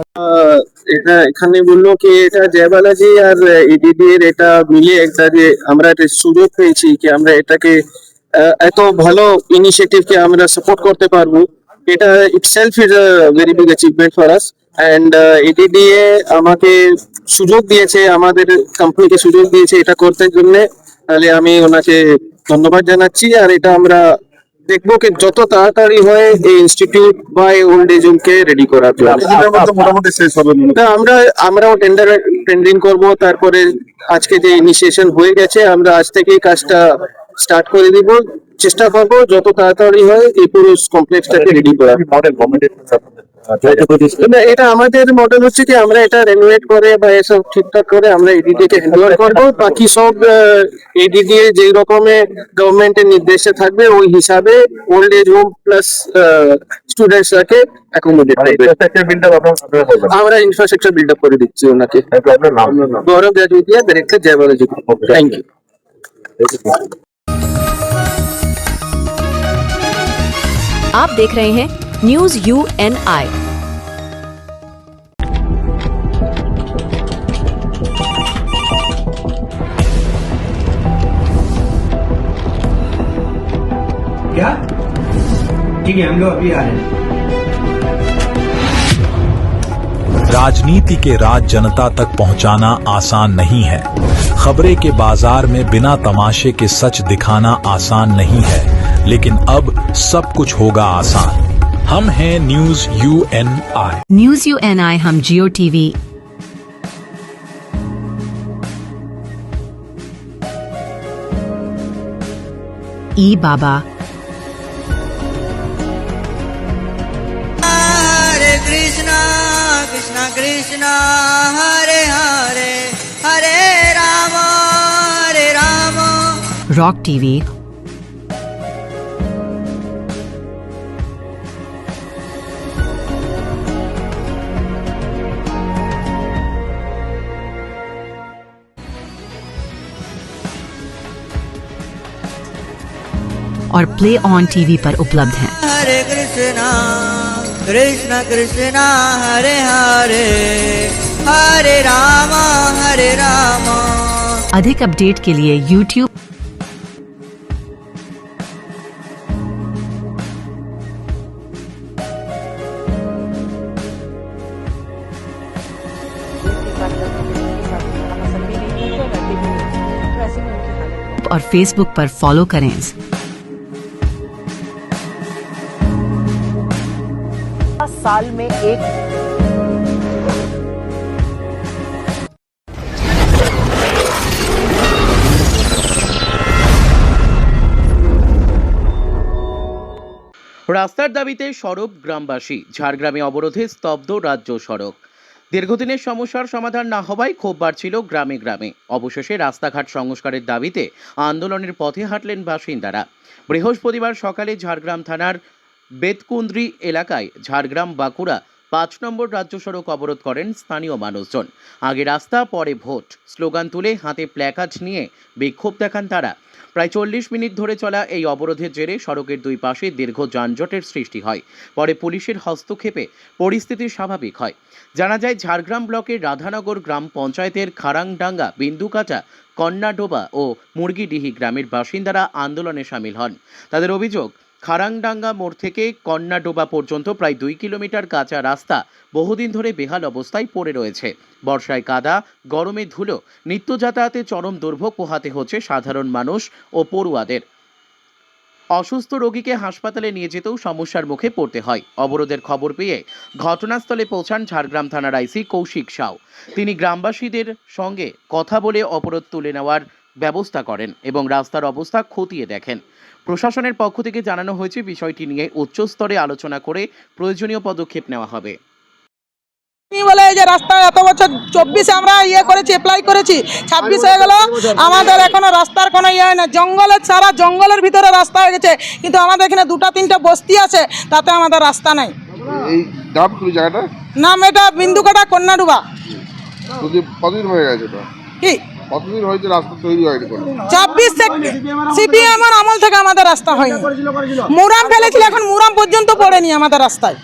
এটা এখানে বললো কি এটা জয় বালাজি আর ইডিডি এর এটা মিলে একটা যে আমরা একটা সুযোগ পেয়েছি কি আমরা এটাকে এত ভালো ইনিশিয়েটিভকে আমরা সাপোর্ট করতে পারবো। এটা itself is a very big achievement for us. And EDDA আমাকে সুযোগ দিয়েছে, আমাদের কোম্পানিকে সুযোগ দিয়েছে এটা করতে জন্য। তাহলে আমি ওনাকে ধন্যবাদ জানাচ্ছি। আর এটা আমরা দেখবো কি যত তাড়াতাড়ি হয় এই ইনস্টিটিউট বা এই ওল্ড এজ হোমকে রেডি করার জন্য। মোটামুটি শেষ হবে। আমরাও টেন্ডারিং করব। তারপরে আজকে যে ইনিশিয়েশন হয়ে গেছে আমরা আজ থেকেই কাজটা স্টার্ট করে দিব। চেষ্টা করবো যত তাড়াতাড়ি হয় এই পুরো কমপ্লেক্সটাকে রেডি করা। এটা আমাদের মডেল হচ্ছে কি আমরা এটা রেনোভেট করে বা এসব ঠিকঠাক করে আমরা এডিডি কে হ্যান্ডওভার করবো। বাকি সব এডিডি যেই রকমের গভর্নমেন্টের নির্দেশে থাকবে ওই হিসাবে ওল্ড এজ হোম প্লাস স্টুডেন্টসরাকে অ্যাকোমোডেট করবে। আমরা ইনফ্রাস্ট্রাকচার বিল্ড আপ করে দিচ্ছি ওনাকে। Gaurav Jajodia, director Jai Balaji group. Thank you. आप देख रहे हैं न्यूज UNI। क्या? ठीक है, हम लोग अभी आ रहे हैं। राजनीति के राज जनता तक पहुंचाना आसान नहीं है। खबरें के बाजार में बिना तमाशे के सच दिखाना आसान नहीं है, लेकिन अब सब कुछ होगा आसान। हम हैं न्यूज UNI। न्यूज UNI हम जियो टीवी, ई बाबा, हरे कृष्णा कृष्णा कृष्णा हरे हरे हरे राम रॉक टीवी, और प्ले ऑन टीवी पर उपलब्ध हैं। हरे कृष्णा कृष्णा कृष्णा हरे हरे हरे राम हरे राम। अधिक अपडेट के लिए YouTube और Facebook पर फॉलो करें। साल में एक রাস্তার দাবিতে সরব গ্রামবাসী, ঝাড়গ্রামে অবরোধে স্তব্ধ রাজ্য সড়ক। দীর্ঘদিনের সমস্যার সমাধান না হওয়ায় ক্ষোভ বাড়ছিল গ্রামে গ্রামে। অবশেষে রাস্তাঘাট সংস্কারের দাবিতে আন্দোলনের পথে হাঁটলেন বাসিন্দারা। বৃহস্পতিবার সকালে ঝাড়গ্রাম থানার বেতকুন্দ্রি এলাকায় ঝাড়গ্রাম বাঁকুড়া ৫ নম্বর রাজ্য সড়ক অবরোধ করেন স্থানীয় মানুষজন। আগে রাস্তা পরে ভোট স্লোগান তুলে হাতে প্ল্যাকার্ড নিয়ে বিক্ষোভ দেখান তারা। প্রায় ৪০ মিনিট ধরে চলা এই অবরোধের জেরে সড়কের দুই পাশে দীর্ঘ যানজটের সৃষ্টি হয়। পরে পুলিশের হস্তক্ষেপে পরিস্থিতি স্বাভাবিক হয়। জানা যায়, ঝাড়গ্রাম ব্লকের রাধানগর গ্রাম পঞ্চায়েতের খারাংডাঙ্গা, বিন্দুকাটা, কন্যাডোবা ও মুরগিডিহি গ্রামের বাসিন্দারা আন্দোলনে সামিল হন। তাদের অভিযোগ, খারাংডাঙ্গা মোড় থেকে কন্যাডোবা পর্যন্ত প্রায় ২ কিলোমিটার কাঁচা রাস্তা বহুদিন ধরে বেহাল অবস্থায় পড়ে রয়েছে। বর্ষায় কাদা, গরমে ধুলো, নিত্য যাতায়াতে চরম দুর্ভোগ পোহাতে হচ্ছে সাধারণ মানুষ ও পড়ুয়াদের। অসুস্থ রোগীকে হাসপাতালে নিয়ে যেতেও সমস্যার মুখে পড়তে হয়। অবরোধের খবর পেয়ে ঘটনাস্থলে পৌঁছান ঝাড়গ্রাম থানার আইসি কৌশিক সাউ। তিনি গ্রামবাসীদের সঙ্গে কথা বলে অবরোধ তুলে নেওয়ার ব্যবস্থা করেন এবং রাস্তার অবস্থা খতিয়ে দেখেন। প্রশাসনের পক্ষ থেকে জানানো হয়েছে, বিষয়টি নিয়ে উচ্চস্তরে আলোচনা করে প্রয়োজনীয় পদক্ষেপ নেওয়া হবে। বলে এই যে রাস্তা এত বছর 24 আমরা করেছি, অ্যাপ্লাই করেছি, 26 হয়ে গেল, আমাদের এখনো রাস্তার কোনো হয় না। জঙ্গলের সারা জঙ্গলের ভিতরে রাস্তা হয়ে গেছে, কিন্তু আমাদের এখানে 2-3টে বস্তি আছে, তাতে আমাদের রাস্তা নাই। এই নাম কি জায়গাটা? নাম এটা বিন্দুকাটা, কন্যাডুবা। কতদিন হয়ে গেছে এটা? কি কতদিন হয়েছে রাস্তা তৈরি হয়নি? 24 থেকে সিপিএম এর আমল থেকে আমাদের রাস্তা হয়নি। মুরাম ফেলেছিল, এখন মুরাম পর্যন্ত পড়েনি আমাদের রাস্তায়।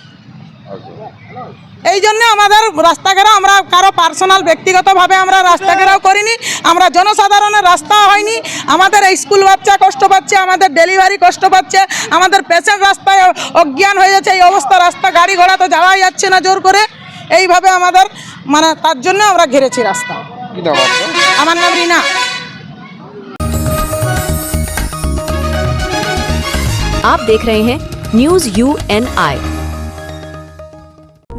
এই জন্য আমাদের রাস্তা ঘেরাও, আমরা কারো পার্সোনাল ব্যক্তিগতভাবে আমরা রাস্তা ঘেরাও করিনি, আমরা জনসাধারণের রাস্তা হয়নি। আমাদের স্কুল বাচ্চা কষ্ট পাচ্ছে, আমাদের ডেলিভারি কষ্ট পাচ্ছে, আমাদের পেশেন্ট রাস্তায় অজ্ঞান হয়ে যাচ্ছে। এই অবস্থা, রাস্তা গাড়ি ঘোড়া তো যাওয়াই যাচ্ছে না জোর করে। এইভাবে আমাদের তার জন্য আমরা ঘিরেছি রাস্তা। আমার নাম রিনা। आप देख रहे हैं news UNI।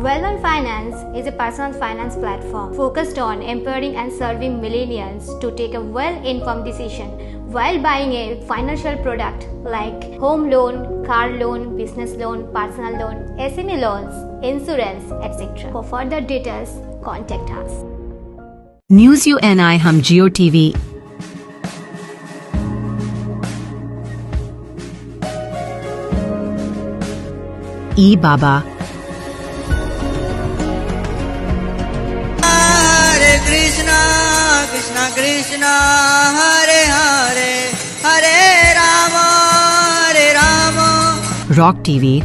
Well-Known Finance is a personal finance platform focused on empowering and serving millennials to take a well-informed decision while buying a financial product like home loan, car loan, business loan, personal loan, SME loans, insurance, etc. For further details, contact us. News UNI हम जियो TV, ई बाबा, हरे Krishna Krishna Krishna Hare Hare Hare Ram rock TV,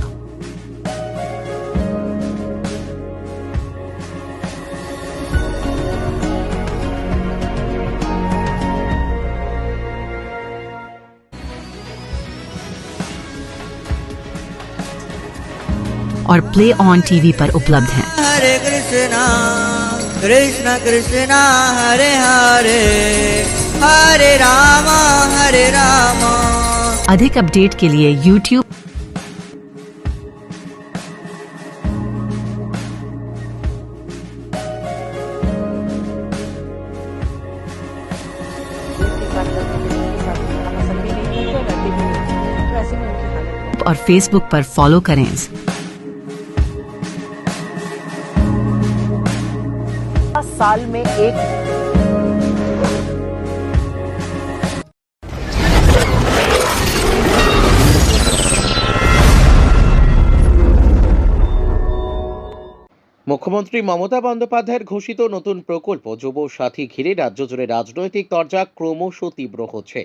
और play on TV पर उपलब्ध हैं। हरे कृष्णा कृष्णा कृष्णा हरे हरे हरे राम अधिक update के लिए YouTube और Facebook पर फॉलो करें। साल में एक মুখ্যমন্ত্রী মমতা বন্দ্যোপাধ্যায়ের ঘোষিত নতুন প্রকল্প যুব সাথী ঘিরে রাজ্য জুড়ে রাজনৈতিক তরজা ক্রমশ তীব্র হচ্ছে।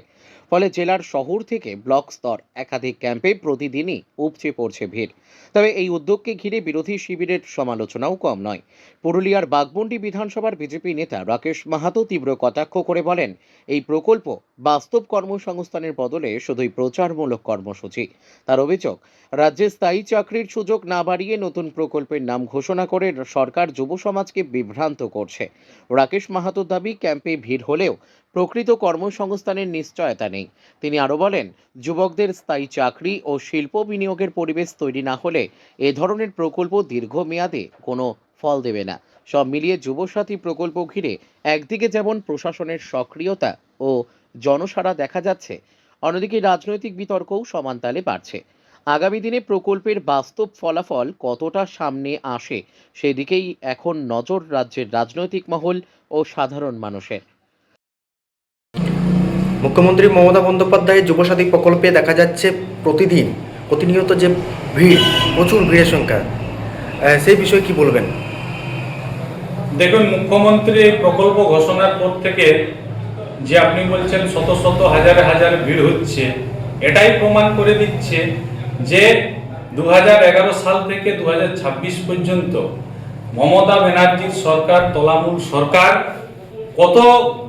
ফলে জেলার শহর থেকে ব্লক স্তর একাধিক ক্যাম্পে প্রতিদিনই উপচে পড়ছে ভিড়। তবে এই উদ্যোগকে ঘিরে বিরোধী শিবিরের সমালোচনাও কম নয়। পুরুলিয়ার বাঘমুন্ডি বিধানসভার বিজেপি নেতা রাকেশ মাহাতো তীব্র কটাক্ষ করে বলেন, এই প্রকল্প বাস্তব কর্মসংস্থানের বদলে শুধুই প্রচারমূলক কর্মসূচি। তার অভিযোগ, রাজ্যে স্থায়ী চাকরির সুযোগ না বাড়িয়ে নতুন প্রকল্পের নাম ঘোষণা করে সরকার যুব সমাজকে বিভ্রান্ত করছে। রাকেশ মাহাতোর দাবি, ক্যাম্পে ভিড় হলেও প্রকৃত কর্মসংস্থানের নিশ্চয়তা নেই। তিনি আরও বলেন, যুবকদের স্থায়ী চাকরি ও শিল্প বিনিয়োগের পরিবেশ তৈরি না হলে এ ধরনের প্রকল্প দীর্ঘমেয়াদে কোনো ফল দেবে না। সব মিলিয়ে যুবসাথী প্রকল্প ঘিরে একদিকে যেমন প্রশাসনের সক্রিয়তা ও জনসাড়া দেখা যাচ্ছে, অন্যদিকে রাজনৈতিক বিতর্কও সমান তালে বাড়ছে। আগামী দিনে প্রকল্পের বাস্তব ফলাফল কতটা সামনে আসে সেদিকেই এখন নজর রাজ্যের রাজনৈতিক মহল ও সাধারণ মানুষের। মুখ্যমন্ত্রী মমতা বন্দ্যোপাধ্যায়ের যুবসাথী প্রকল্পে দেখা যাচ্ছে প্রতিনিয়ত যে ভিড়, প্রচুর ভিড়ের সংখ্যা, সেই বিষয়ে কি বলবেন? দেখুন, মুখ্যমন্ত্রী এই প্রকল্প ঘোষণার পর থেকে যে আপনি বলছেন শত শত হাজারে হাজারে ভিড় হচ্ছে, এটাই প্রমাণ করে দিচ্ছে যে 2011 সাল থেকে 2026 পর্যন্ত মমতা ব্যানার্জির সরকার, তলামূল সরকার কত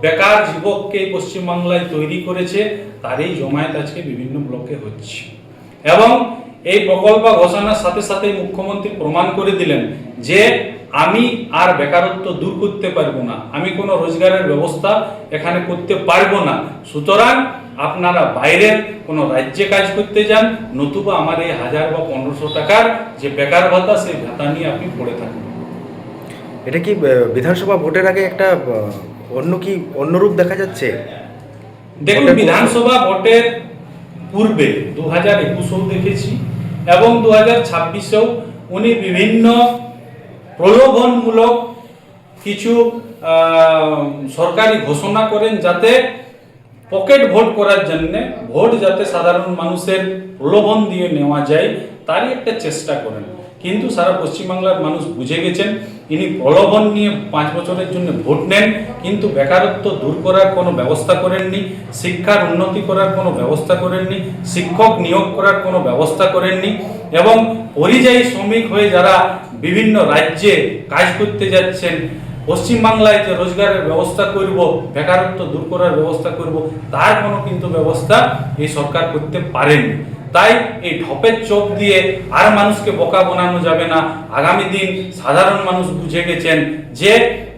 বেকার যুবককে পশ্চিমবাংলায় তৈরি করেছে, তারই জমায়েত আজকে বিভিন্ন ব্লকে হচ্ছে। এবং এই প্রকল্প ঘোষণার সাথে সাথে মুখ্যমন্ত্রী প্রমাণ করে দিলেন যে আমি আর বেকারত্ব দূর করতে পারবো না, আমি কোনো রোজগারের ব্যবস্থা এখানে করতে পারবো না, সুতরাং আপনারা বাইরের কোনো রাজ্যে কাজ করতে যান, নতুবা আমার এই 1000 বা 1500 টাকার যে বেকার ভাতা, সেই ভাতা নিয়ে আপনি পড়ে থাকুন। এটা কি বিধানসভা ভোটের আগে একটা অন্য রূপ দেখা যাচ্ছে? দেখুন, বিধানসভা ভোটের পূর্বে 2021-এও দেখেছি এবং 2026-এও উনি বিভিন্ন প্রলোভনমূলক কিছু সরকারি ঘোষণা করেন, যাতে পকেট ভোট করার জন্য ভোট যাতে সাধারণ মানুষের প্রলোভন দিয়ে নেওয়া যায়, তারই একটা চেষ্টা করেন। কিন্তু সারা পশ্চিমবাংলার মানুষ বুঝে গেছেন ইনি প্রলোভন নিয়ে 5 বছরের জন্য ভোট নেন, কিন্তু বেকারত্ব দূর করার কোনো ব্যবস্থা করেননি, শিক্ষার উন্নতি করার কোনো ব্যবস্থা করেননি, শিক্ষক নিয়োগ করার কোনো ব্যবস্থা করেননি, এবং পরিযায়ী শ্রমিক হয়ে যারা বিভিন্ন রাজ্যে কাজ করতে যাচ্ছেন, পশ্চিমবাংলায় যে রোজগারের ব্যবস্থা করব, বেকারত্ব দূর করার ব্যবস্থা করব, তার কোনো কিন্তু ব্যবস্থা এই সরকার করতে পারেনি। তাই এই ঢপের চোখ দিয়ে আর মানুষকে বোকা বানানো যাবে না। আগামী দিন সাধারণ মানুষ বুঝে গেছেন যে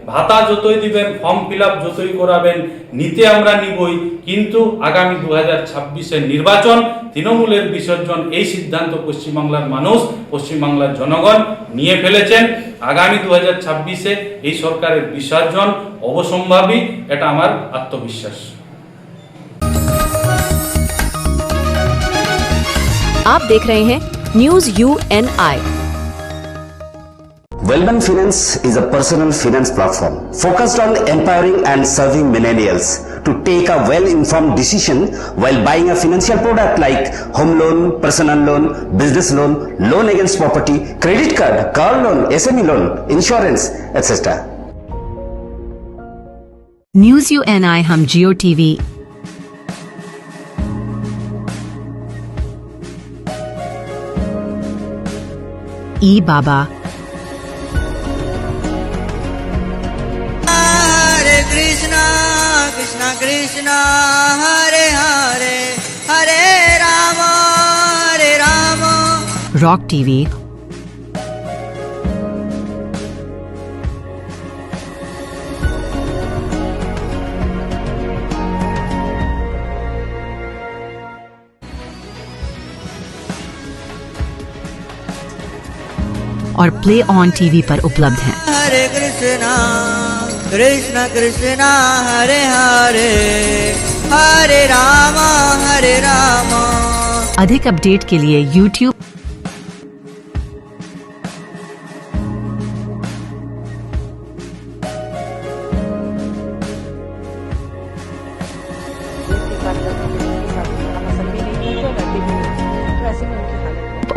ভাতা যতই দিবেন, ফর্ম ফিল আপ যতই করাবেন, নিতে আমরা নিবই, কিন্তু আগামী 2026-এর নির্বাচন তৃণমূলের বিসর্জন, এই সিদ্ধান্ত পশ্চিমবাংলার মানুষ, পশ্চিমবাংলার জনগণ নিয়ে ফেলেছেন। আগামী 2026-এ এই সরকারের বিসর্জন অবসম্ভাবী, এটা আমার আত্মবিশ্বাস। आप देख रहे हैं news UNI। Wellman Finance is a personal finance platform focused on empowering and serving millennials to take a well-informed decision while buying a financial product like home loan, personal loan, business loan, loan against property, credit card, car loan, SME loan, insurance, etc. News UNI हम Jio TV बाबा हरे Krishna Krishna Krishna Hare Hare Hare Ram rock TV और play on TV पर उपलब्ध हैं। हरे कृष्णा कृष्णा कृष्णा हरे हरे हरे राम अधिक update के लिए YouTube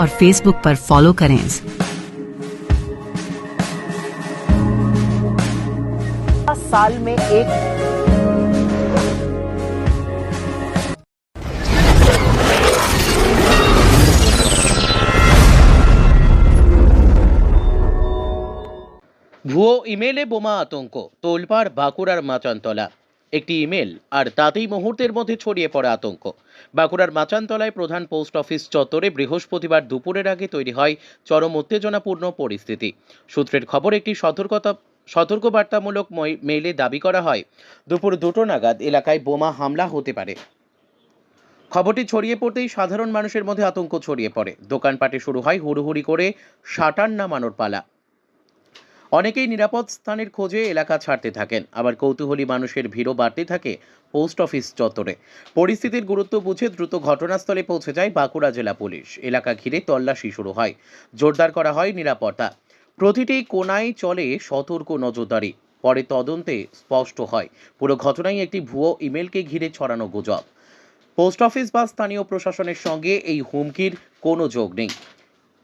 और Facebook पर फॉलो करें। साल में एक ভুয়ো ইমেলে বোমা আতঙ্ক, তোলপাড় বাঁকুড়ার মাচানতলা। একটি ইমেল আর তাতেই মুহূর্তের মধ্যে ছড়িয়ে পড়ে আতঙ্ক। বাঁকুড়ার মাচানতলায় প্রধান পোস্ট অফিস চত্বরে বৃহস্পতিবার দুপুরের আগে তৈরি হয় চরম উত্তেজনাপূর্ণ পরিস্থিতি। সূত্রের খবর, একটি সতর্কবার্তামূলক মেইলে দাবি করা হয় দুপুর 2টো নাগাদ এলাকায় বোমা হামলা হতে পারে। খবরটি ছড়িয়ে পড়তেই সাধারণ মানুষের মধ্যে আতঙ্ক ছড়িয়ে পড়ে। দোকানপাটে শুরু হয় হুড়োহুড়ি করে শাটার নামানোর পালা। অনেকেই নিরাপদ স্থানের খোঁজে এলাকা ছাড়তে থাকেন, আবার কৌতূহলী মানুষের ভিড়ও বাড়তে থাকে পোস্ট অফিস চত্বরে। পরিস্থিতির গুরুত্ব বুঝে দ্রুত ঘটনাস্থলে পৌঁছে যায় বাঁকুড়া জেলা পুলিশ। এলাকা ঘিরে তল্লাশি শুরু হয়, জোরদার করা হয় নিরাপত্তা। প্রতিটি কোণায় চলে সতর্ক নজরদারি। পরে তদন্তে স্পষ্ট হয় পুরো ঘটনাই একটি ভুয়ো ইমেলকে ঘিরে ছড়ানো গুজব। পোস্ট অফিস বা স্থানীয় প্রশাসনের সঙ্গে এই হুমকির কোনো যোগ নেই।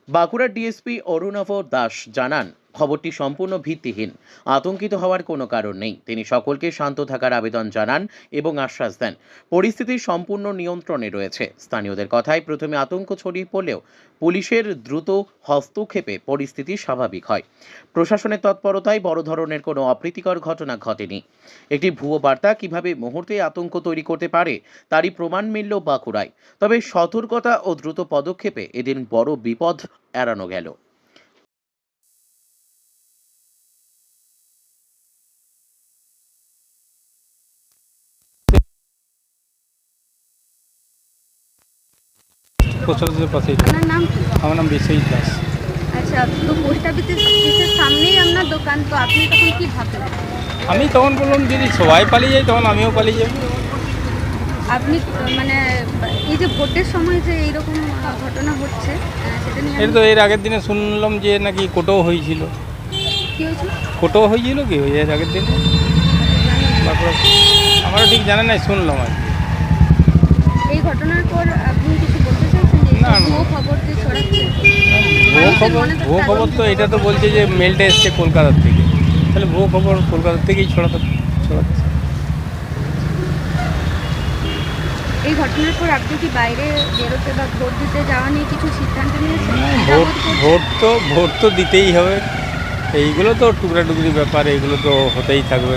বাঁকুড়ার ডিএসপি অরুণাভ দাস জানান, খবরটি সম্পূর্ণ ভিত্তিহীন। আতঙ্কিত হওয়ার কোনো কারণ নেই। তিনি সকলকে শান্ত থাকার আবেদন জানান এবং আশ্বাস দেন পরিস্থিতি সম্পূর্ণ নিয়ন্ত্রণে রয়েছে। স্থানীয়দের কথায় প্রথমে আতঙ্ক ছড়িয়ে পড়লেও পুলিশের দ্রুত হস্তক্ষেপে পরিস্থিতি স্বাভাবিক হয়। প্রশাসনের তৎপরতায় বড় ধরনের কোনো অপ্রীতিকর ঘটনা ঘটেনি। একটি ভুয়ো বার্তা কিভাবে মুহূর্তে আতঙ্ক তৈরি করতে পারে তারই প্রমাণ মিলল বাঁকুড়ায়। তবে সতর্কতা ও দ্রুত পদক্ষেপে এদিন বড় বিপদ এড়ানো গেল। পোস্ট অফিসের পাশেই। আপনার নাম কি? আমার নাম বিশ্বজিৎ দাস। আচ্ছা, তো পোস্ট অফিসের সামনেই আপনার দোকান, তো আপনি তখন কি ভাবলেন? আমি তখন বললাম যদি সবাই পালিয়ে যায় তখন আমিও পালিয়ে যাব। আপনি মানে এই যে ভোটের সময় যে এইরকম ঘটনা হচ্ছে সেটা নিয়ে এটা তো এর আগের দিনে শুনলাম যে নাকি কোটো হয়েছিল। কি হয়েছিল? কোটো হয়েছিল কি এর আগের দিনে? তারপর আমারও ঠিক জানা নাই, শুনলাম আর কি। এই ঘটনার পর আপনি কিছু বলতে চাইছেন যে ভুয়ো খবর যে ছড়াচ্ছে? ভুয়ো খবর তো এটা তো বলছে যে মেলটা এসছে কলকাতার থেকে, তাহলে ভুয়ো খবর কলকাতার থেকেই ছড়াচ্ছে। এই ঘটনার পর আপনি কি বাইরে বেরোতে বা ভোট দিতে যাওয়া নিয়ে কিছু সিদ্ধান্ত নিয়েছেন? ভোট তো দিতেই হবে। এইগুলো তো টুকরি ব্যাপার, এইগুলো তো হতেই থাকবে,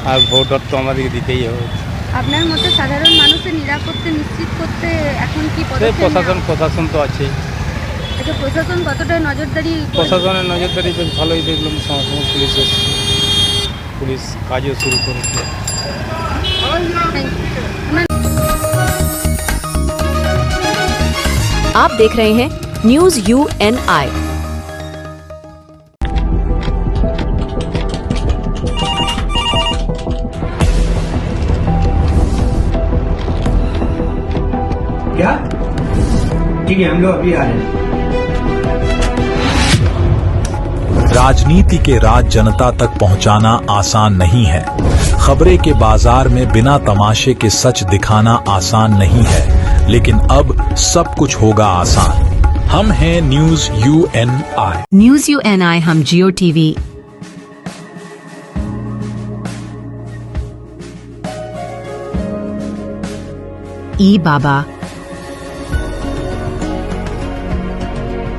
আর ভোট তো আমাদেরকে দিতেই হবে। আপনার মতে সাধারণ মানুষের নিরাপত্তা নিশ্চিত করতে এখন কি প্রশাসন তো আছেই। আচ্ছা, প্রশাসন কতটা নজরদারি? প্রশাসনের নজরদারি বেশ ভালোই দেখলাম, সঙ্গে পুলিশ এসছে, পুলিশ কাজও শুরু করেছে। आप देख रहे हैं न्यूज UNI। क्या? ठीक है, हम लोग अभी आ रहे हैं। राजनीति के राज जनता तक पहुंचाना आसान नहीं है। खबरें के बाजार में बिना तमाशे के सच दिखाना आसान नहीं है, लेकिन अब सब कुछ होगा आसान। हम हैं न्यूज UNI। न्यूज UNI हम जियो टीवी ई बाबा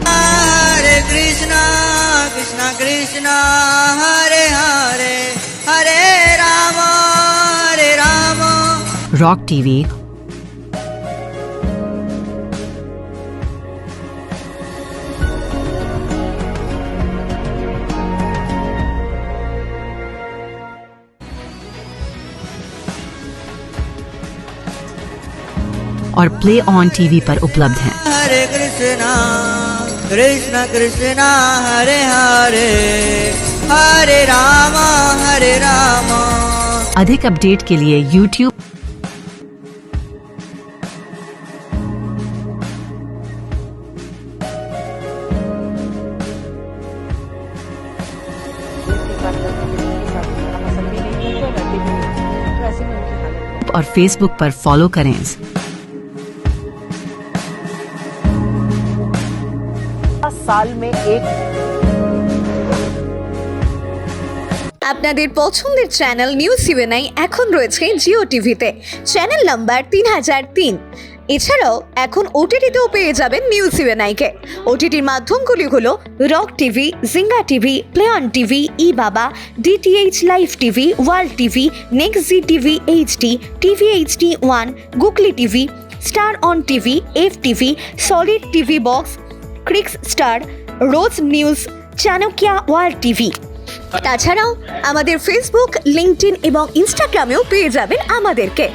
हरे कृष्णा कृष्णा कृष्णा हरे हरे हरे राम रॉक टीवी और प्ले ऑन टीवी पर उपलब्ध हैं। हरे कृष्णा कृष्णा कृष्णा हरे हरे हरे राम अधिक अपडेट के लिए YouTube और Facebook पर फॉलो करें। साल में एक আপনাদের পছন্দের চ্যানেল নিউজ UNI এখন রয়েছে জিও টিভিতে, চ্যানেল নাম্বার 3003। এছাড়াও এখন OTT-তেও পেয়ে যাবেন নিউজ UNI কে। OTT-র মাধ্যমগুলি হলো Rock TV, Zinga TV, Play On TV, ই বাবা, DTH live TV, World TV, Next G TV HD, TV HD 1, Googly TV, Star On TV, FTV, Solid TV Box, Crix Star, Rose News, Chanakya World TV. তাছাড়াও আমাদের Facebook, LinkedIn এবং ইনস্টাগ্রামেও পেয়ে যাবেন আমাদেরকে।